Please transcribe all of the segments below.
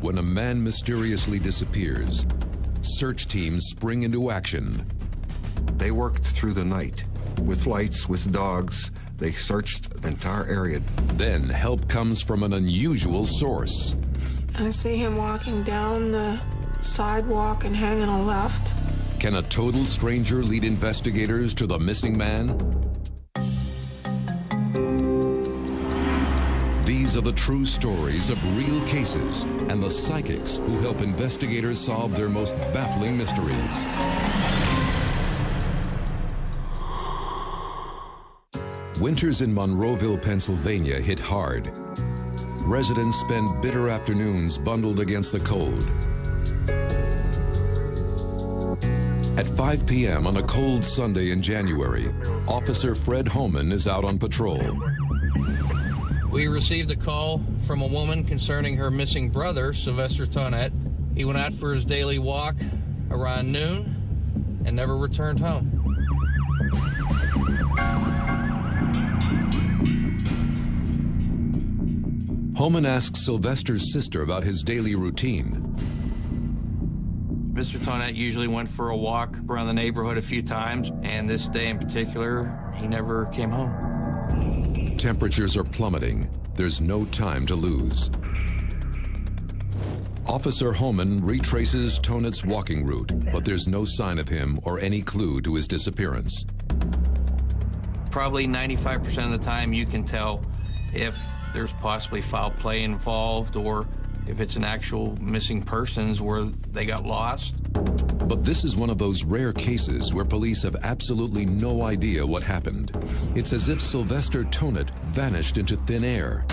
When a man mysteriously disappears, search teams spring into action. They worked through the night with lights, with dogs. They searched the entire area. Then help comes from an unusual source. I see him walking down the sidewalk and hanging a left. Can a total stranger lead investigators to the missing man? These are the true stories of real cases and the psychics who help investigators solve their most baffling mysteries. Winters in Monroeville, Pennsylvania hit hard. Residents spend bitter afternoons bundled against the cold. At 5 p.m. on a cold Sunday in January, Officer Fred Homan is out on patrol. We received a call from a woman concerning her missing brother, Sylvester Tonett. He went out for his daily walk around noon and never returned home. Homan asks Sylvester's sister about his daily routine. Mr. Tonett usually went for a walk around the neighborhood a few times, and this day in particular, he never came home. Temperatures are plummeting. There's no time to lose. Officer Homan retraces Tonett's walking route, but there's no sign of him or any clue to his disappearance. Probably 95% of the time you can tell if there's possibly foul play involved or if it's an actual missing persons where they got lost. But this is one of those rare cases where police have absolutely no idea what happened. It's as if Sylvester Tonett vanished into thin air.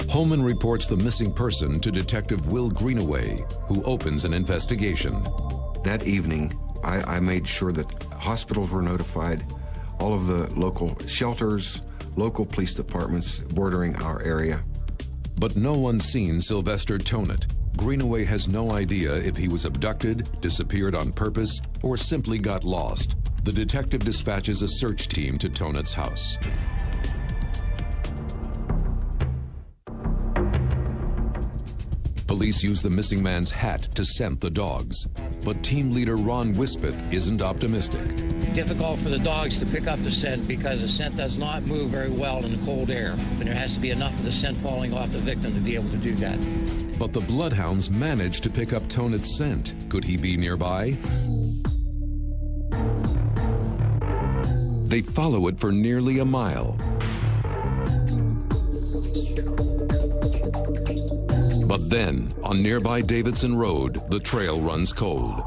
Homan reports the missing person to Detective Will Greenaway, who opens an investigation. That evening, I made sure that hospitals were notified, all of the local shelters, local police departments bordering our area. But no one's seen Sylvester Tonett. Greenaway has no idea if he was abducted, disappeared on purpose, or simply got lost. The detective dispatches a search team to Tonett's house. Police use the missing man's hat to scent the dogs, but team leader Ron Wispeth isn't optimistic. Difficult for the dogs to pick up the scent because the scent does not move very well in the cold air, and there has to be enough of the scent falling off the victim to be able to do that. But the bloodhounds managed to pick up Tonett's scent. Could he be nearby? They follow it for nearly a mile. But then, on nearby Davidson Road, the trail runs cold.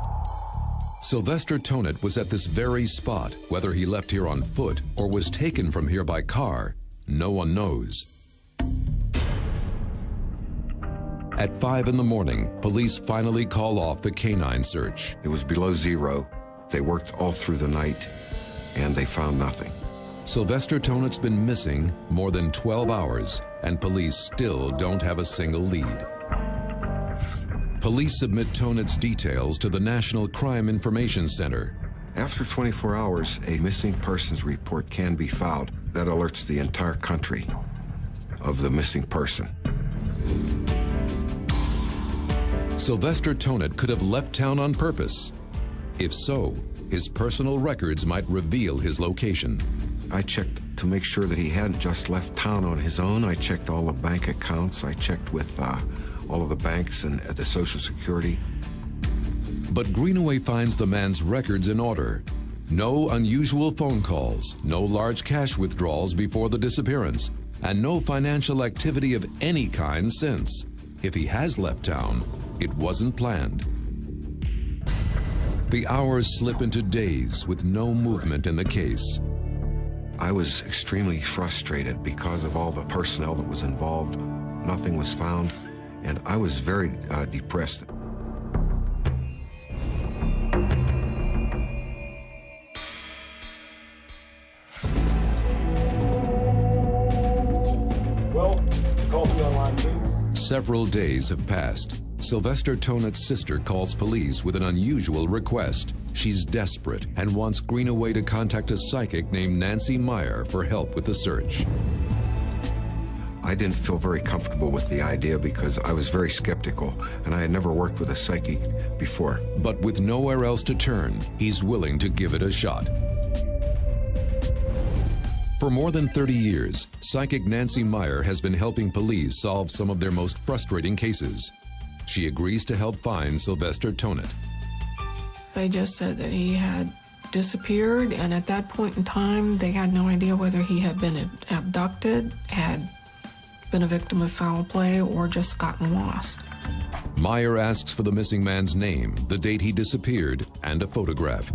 Sylvester Tonett was at this very spot. Whether he left here on foot or was taken from here by car, no one knows. At 5 in the morning, police finally call off the canine search. It was below zero. They worked all through the night, and they found nothing. Sylvester Tonett's been missing more than 12 hours, and police still don't have a single lead. Police submit Tonett's details to the National Crime Information Center. After 24 hours, a missing persons report can be filed that alerts the entire country of the missing person. Sylvester Tonett could have left town on purpose. If so, his personal records might reveal his location. I checked to make sure that he hadn't just left town on his own. I checked all the bank accounts. I checked with all of the banks and the Social Security. But Greenaway finds the man's records in order. No unusual phone calls, no large cash withdrawals before the disappearance, and no financial activity of any kind since. If he has left town, it wasn't planned. The hours slip into days with no movement in the case. I was extremely frustrated because of all the personnel that was involved. Nothing was found, and I was very depressed. Several days have passed. Sylvester Tonett's sister calls police with an unusual request. She's desperate and wants Greenaway to contact a psychic named Nancy Meyer for help with the search. I didn't feel very comfortable with the idea because I was very skeptical, and I had never worked with a psychic before. But with nowhere else to turn, he's willing to give it a shot. For more than 30 years, psychic Nancy Meyer has been helping police solve some of their most frustrating cases. She agrees to help find Sylvester Tonet. They just said that he had disappeared, and at that point in time, they had no idea whether he had been abducted, had been a victim of foul play, or just gotten lost. Meyer asks for the missing man's name, the date he disappeared, and a photograph.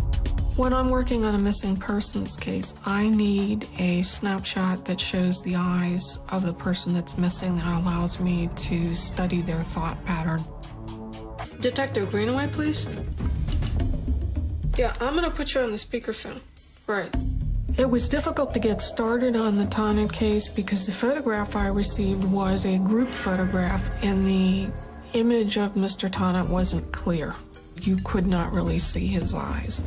When I'm working on a missing persons case, I need a snapshot that shows the eyes of the person that's missing that allows me to study their thought pattern. Detective Greenaway, please. Yeah, I'm gonna put you on the speakerphone. Right. It was difficult to get started on the Tonet case because the photograph I received was a group photograph and the image of Mr. Tonet wasn't clear. You could not really see his eyes.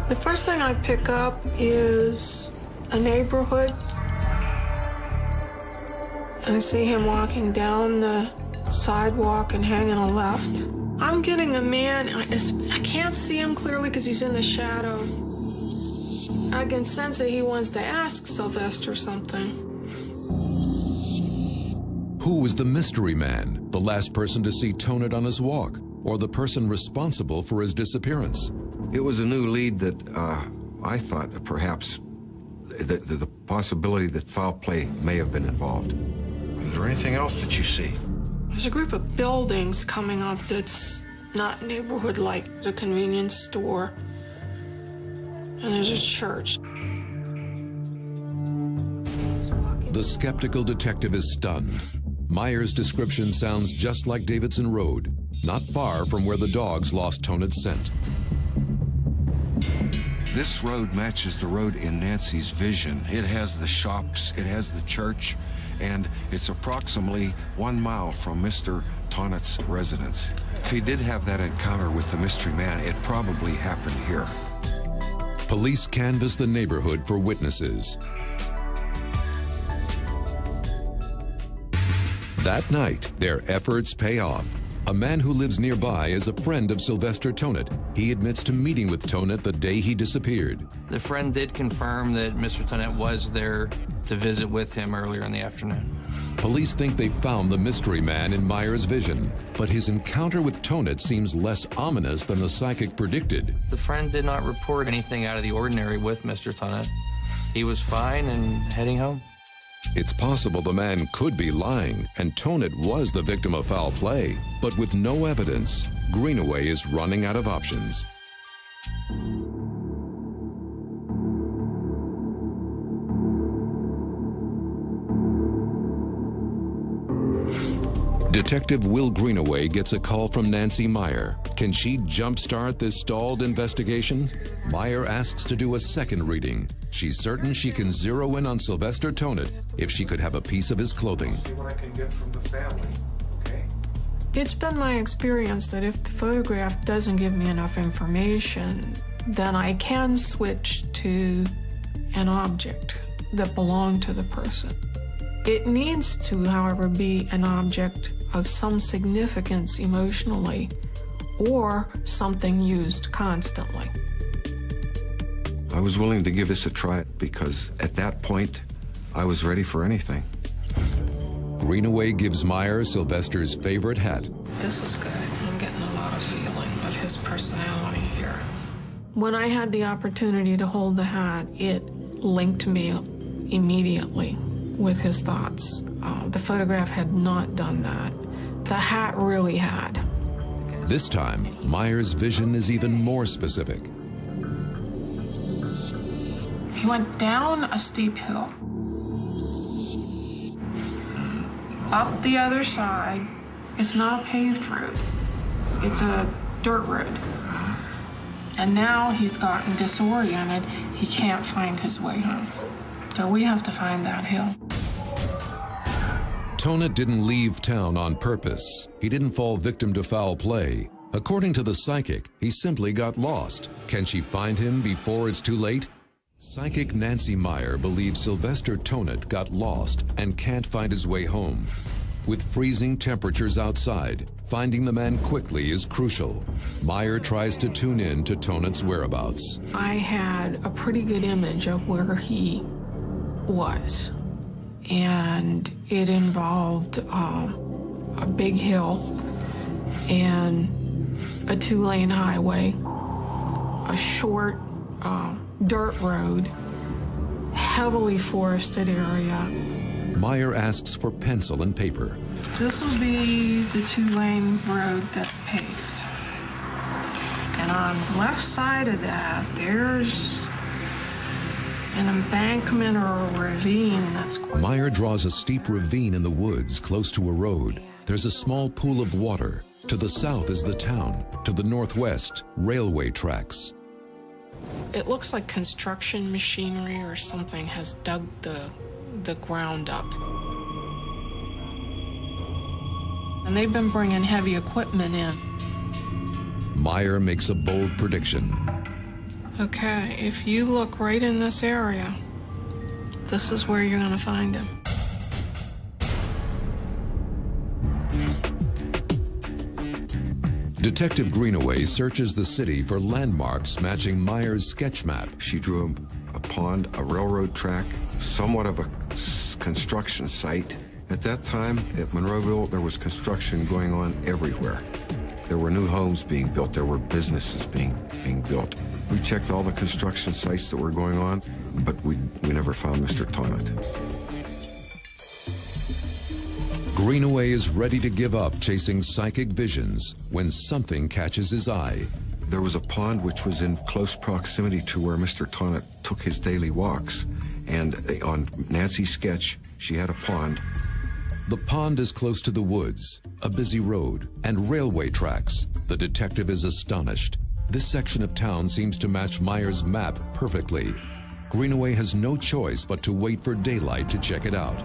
The first thing I pick up is a neighborhood. I see him walking down the sidewalk and hanging a left. I'm getting a man, I can't see him clearly because he's in the shadow. I can sense that he wants to ask Sylvester something. Who was the mystery man, the last person to see Tonet on his walk, or the person responsible for his disappearance? It was a new lead that I thought perhaps the possibility that foul play may have been involved. Is there anything else that you see? There's a group of buildings coming up that's not neighborhood-like. There's a convenience store, and there's a church. The skeptical detective is stunned. Meyer's description sounds just like Davidson Road, not far from where the dogs lost Tonet's scent. This road matches the road in Nancy's vision. It has the shops, it has the church, and it's approximately 1 mile from Mr. Tonet's residence. If he did have that encounter with the mystery man, it probably happened here. Police canvass the neighborhood for witnesses. That night, their efforts pay off. A man who lives nearby is a friend of Sylvester Tonet. He admits to meeting with Tonet the day he disappeared. The friend did confirm that Mr. Tonet was there to visit with him earlier in the afternoon. Police think they found the mystery man in Meyer's vision, but his encounter with Tonet seems less ominous than the psychic predicted. The friend did not report anything out of the ordinary with Mr. Tonet. He was fine and heading home. It's possible the man could be lying, and Tonet was the victim of foul play. But with no evidence, Greenaway is running out of options. Detective Will Greenaway gets a call from Nancy Meyer. Can she jumpstart this stalled investigation? Meyer asks to do a second reading. She's certain she can zero in on Sylvester Tonet if she could have a piece of his clothing. See what I can get from the family, okay? It's been my experience that if the photograph doesn't give me enough information, then I can switch to an object that belonged to the person. It needs to, however, be an object of some significance emotionally or something used constantly. I was willing to give this a try because at that point, I was ready for anything. Greenaway gives Meyer Sylvester's favorite hat. This is good. I'm getting a lot of feeling of his personality here. When I had the opportunity to hold the hat, it linked me immediately with his thoughts. The photograph had not done that. The hat really had. This time, Meyer's vision is even more specific. He went down a steep hill, up the other side. It's not a paved road. It's a dirt road. And now he's gotten disoriented. He can't find his way home. So we have to find that hill. Tonet didn't leave town on purpose. He didn't fall victim to foul play. According to the psychic, he simply got lost. Can she find him before it's too late? Psychic Nancy Meyer believes Sylvester Tonett got lost and can't find his way home. With freezing temperatures outside, finding the man quickly is crucial. Meyer tries to tune in to Tonett's whereabouts. I had a pretty good image of where he was, and it involved a big hill and a two-lane highway, a short dirt road, heavily forested area. Meyer asks for pencil and paper. This will be the two-lane road that's paved. And on the left side of that, there's an embankment or a ravine that's quite... Meyer draws a steep ravine in the woods close to a road. There's a small pool of water. To the south is the town. To the northwest, railway tracks. It looks like construction machinery or something has dug the ground up. And they've been bringing heavy equipment in. Meyer makes a bold prediction. Okay, if you look right in this area, this is where you're going to find him. Detective Greenaway searches the city for landmarks matching Meyer's sketch map. She drew a pond, a railroad track, somewhat of a construction site. At that time, at Monroeville, there was construction going on everywhere. There were new homes being built. There were businesses being built. We checked all the construction sites that were going on, but we never found Mr. Tonett. Greenaway is ready to give up chasing psychic visions when something catches his eye. There was a pond which was in close proximity to where Mr. Tonett took his daily walks. And on Nancy's sketch, she had a pond. The pond is close to the woods, a busy road, and railway tracks. The detective is astonished. This section of town seems to match Meyer's map perfectly. Greenaway has no choice but to wait for daylight to check it out.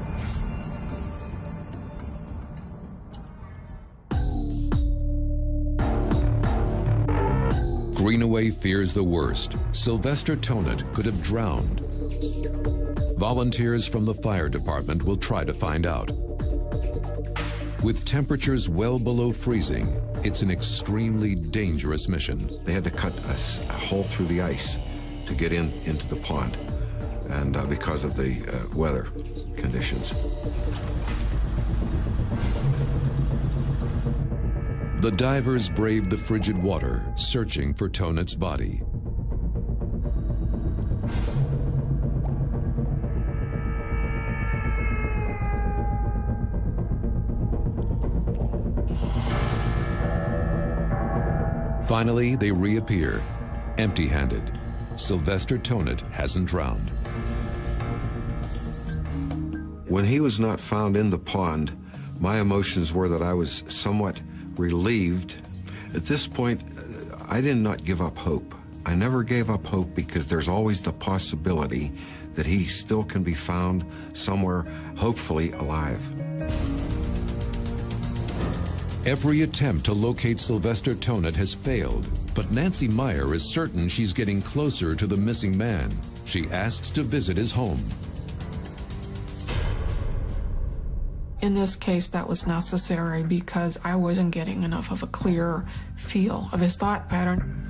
Greenaway fears the worst. Sylvester Tonett could have drowned. Volunteers from the fire department will try to find out. With temperatures well below freezing, it's an extremely dangerous mission. They had to cut a hole through the ice to get into the pond, and because of the weather conditions. The divers braved the frigid water, searching for Tonett's body. Finally, they reappear, empty-handed. Sylvester Tonett hasn't drowned. When he was not found in the pond, my emotions were that I was somewhat relieved. At this point, I did not give up hope. I never gave up hope because there's always the possibility that he still can be found somewhere, hopefully alive. Every attempt to locate Sylvester Tonett has failed, but Nancy Meyer is certain she's getting closer to the missing man. She asks to visit his home. In this case, that was necessary because I wasn't getting enough of a clear feel of his thought pattern.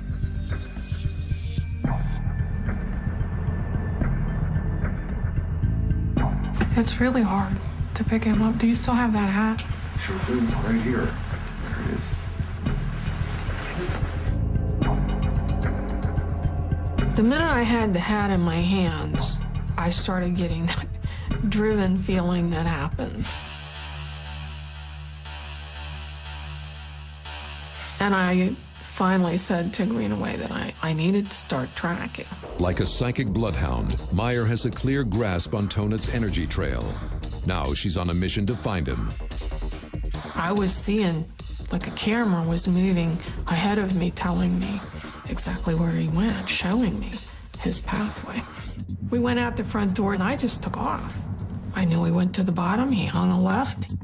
It's really hard to pick him up. Do you still have that hat? Sure do, right here. There it is. The minute I had the hat in my hands, I started getting that driven feeling that happens. And I finally said to Greenaway that I needed to start tracking. Like a psychic bloodhound, Meyer has a clear grasp on Tonett's energy trail. Now she's on a mission to find him. I was seeing, like a camera was moving ahead of me, telling me exactly where he went, showing me his pathway. We went out the front door and I just took off. I knew he went to the bottom, he hung a left.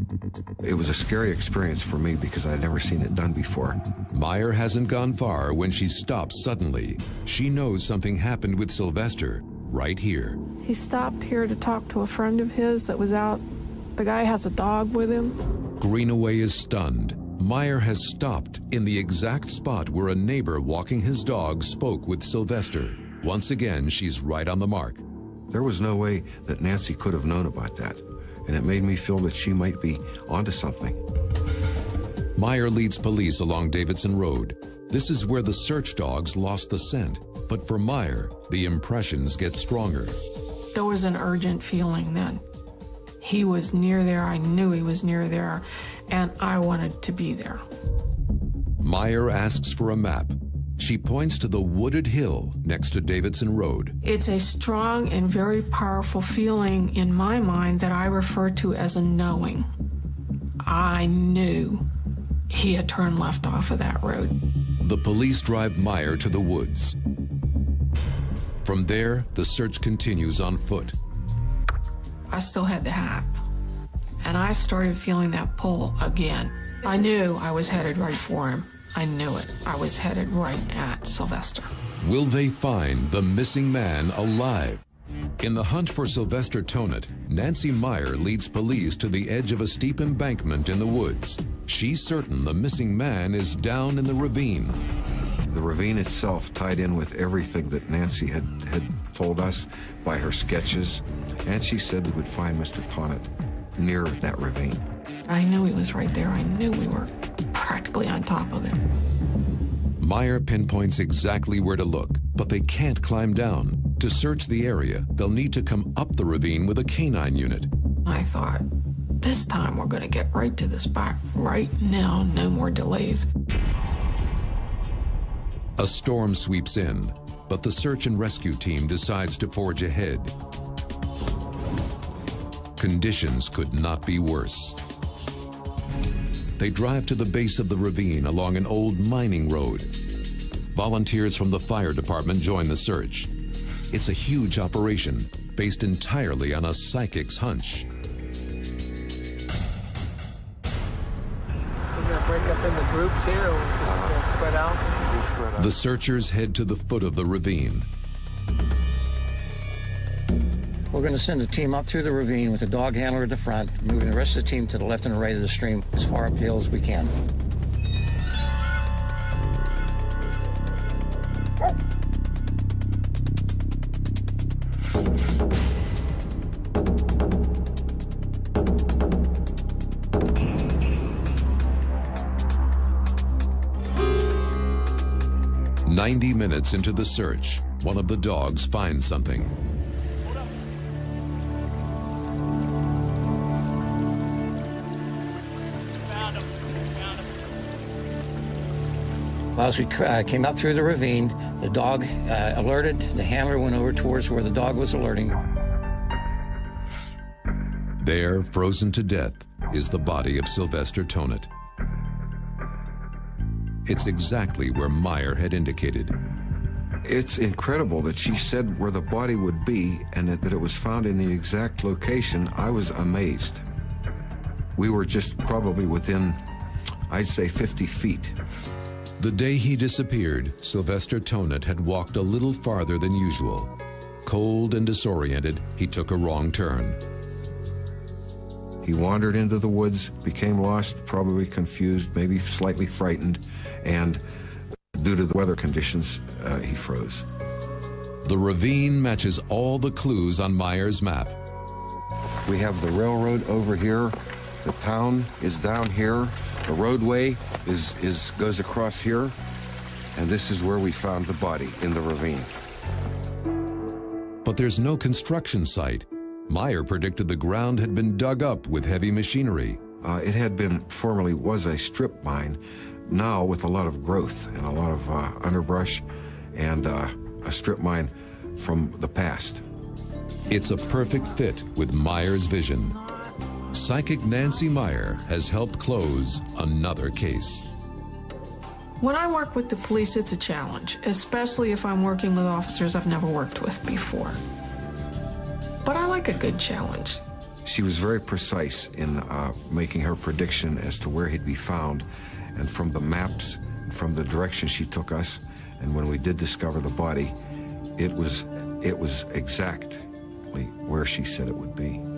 It was a scary experience for me because I'd never seen it done before. Meyer hasn't gone far when she stops suddenly. She knows something happened with Sylvester right here. He stopped here to talk to a friend of his that was out. The guy has a dog with him. Greenaway is stunned. Meyer has stopped in the exact spot where a neighbor walking his dog spoke with Sylvester. Once again, she's right on the mark. There was no way that Nancy could have known about that, and it made me feel that she might be onto something. Meyer leads police along Davidson Road. This is where the search dogs lost the scent. But for Meyer, the impressions get stronger. There was an urgent feeling then. He was near there, I knew he was near there, and I wanted to be there. Meyer asks for a map. She points to the wooded hill next to Davidson Road. It's a strong and very powerful feeling in my mind that I refer to as a knowing. I knew he had turned left off of that road. The police drive Meyer to the woods. From there, the search continues on foot. I still had the hat, and I started feeling that pull again. I knew I was headed right for him. I knew it. I was headed right at Sylvester. Will they find the missing man alive? In the hunt for Sylvester Tonett, Nancy Meyer leads police to the edge of a steep embankment in the woods. She's certain the missing man is down in the ravine. The ravine itself tied in with everything that Nancy had told us by her sketches, and she said we would find Mr. Tonett near that ravine. I knew he was right there. I knew we were practically on top of him. Meyer pinpoints exactly where to look, but they can't climb down. To search the area, they'll need to come up the ravine with a canine unit. I thought, this time we're going to get right to the spot right now, no more delays. A storm sweeps in, but the search and rescue team decides to forge ahead. Conditions could not be worse. They drive to the base of the ravine along an old mining road. Volunteers from the fire department join the search. It's a huge operation based entirely on a psychic's hunch. We're going to break up into groups here, or just spread out? The searchers head to the foot of the ravine. We're going to send a team up through the ravine with a dog handler at the front, moving the rest of the team to the left and right of the stream as far uphill as we can. "90 minutes into the search, one of the dogs finds something. Well, as we came up through the ravine, the dog alerted. The handler went over towards where the dog was alerting. There, frozen to death, is the body of Sylvester Tonett. It's exactly where Meyer had indicated. It's incredible that she said where the body would be and that it was found in the exact location. I was amazed. We were just probably within, I'd say, 50 feet. The day he disappeared, Sylvester Tonett had walked a little farther than usual. Cold and disoriented, he took a wrong turn. He wandered into the woods, became lost, probably confused, maybe slightly frightened, and due to the weather conditions, he froze. The ravine matches all the clues on Meyer's map. We have the railroad over here. The town is down here. The roadway goes across here. And this is where we found the body, in the ravine. But there's no construction site. Meyer predicted the ground had been dug up with heavy machinery. It had been, formerly was a strip mine, now with a lot of growth and a lot of underbrush and a strip mine from the past. It's a perfect fit with Meyer's vision. Psychic Nancy Meyer has helped close another case. When I work with the police, it's a challenge, especially if I'm working with officers I've never worked with before. But I like a good challenge. She was very precise in making her prediction as to where he'd be found, and from the maps, from the direction she took us, and when we did discover the body, it was exactly where she said it would be.